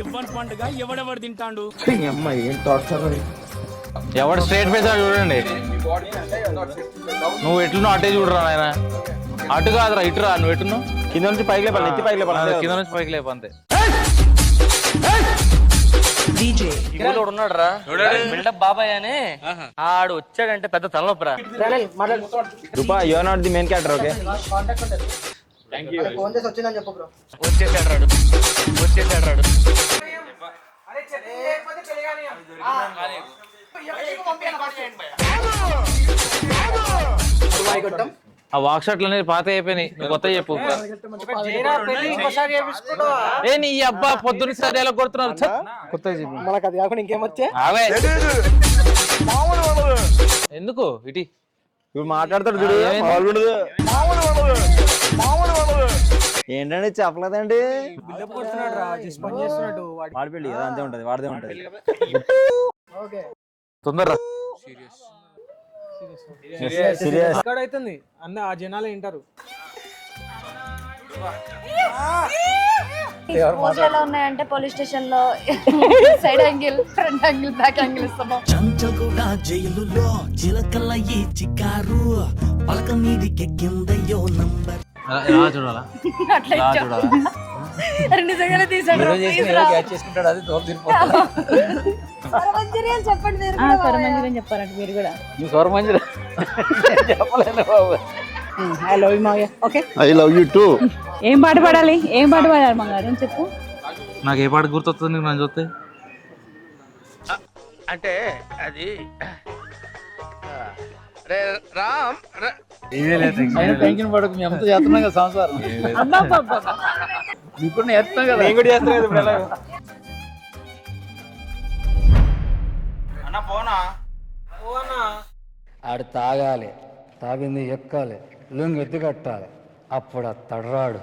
ఇవ్వని పండుగ ఎవడెవడు తింటాడు. ఎవడు స్ట్రైట్ ఫేస్ చూడండి. నువ్వు ఎట్లున్నావు అటే చూడరా ఆయన. అటు కాదురా ఇటురా. నువ్వు ఎట్టున్నావు కింద నుంచి పైకి లేపాలి, ఎత్తి పైకి లేపాలి, కింద నుంచి పైకి లేపు అంతే. ఉన్నాడు రా బిల్డప్ బాబాయ్ అని. ఆడు వచ్చాడంటే పెద్ద తలనొప్పరా. Roopa you are not the main character. Okay వచ్చేసాడు రాడు. ఆ వాక్ షాట్లు అనేది పాత అయిపోయినాయి. కొత్త చెప్పు. ఏ నీ అబ్బా పొద్దున్న సార్ ఎలా కొడుతున్నారు. కొత్త ఎందుకు ఇటీ ఇప్పుడు మాట్లాడతాడు చూడు. ఏంటండి చెప్పలేదండి. వాడిపెళ్ళి కదా అంతే ఉంటది, వాడిదే ఉంటది. తొందరరా అవుతుంది అన్న. ఆ జనాలు వింటారు. ఎలా ఉన్నాయంటే పోలీస్ స్టేషన్ లో side angle, front angle, back angle ఇస్తాము. చంచగూడ జైలులో చిలకల ఈ చికారు పలక మీదికెక్కిందయ్యో నంబర్. చూడాలా అట్లా నిజంగానే తీసాడు. చెప్పండి చెప్పారంట మీరు కూడా. I love you two. ఏం పాట పాడాలి? ఏం పాట పాడాలి మంగారు చెప్పు. నాకు ఏ పాట గుర్తొస్తుంది నీకు నన్ను చూస్తే? అంటే అది రామ్ టెన్షన్ పడకు. మీ అంతా చేస్తున్నాం కదా సంసారం. ఇప్పుడు నేను చేస్తున్నాం కదా. నేను కూడా చేస్తాను కదా ఇప్పుడు. అన్న పోనా ఆడు తాగాలి, తాగింది ఎక్కాలి, లుంగి ఎత్తి కట్టాలి, అప్పుడు తడరాడు.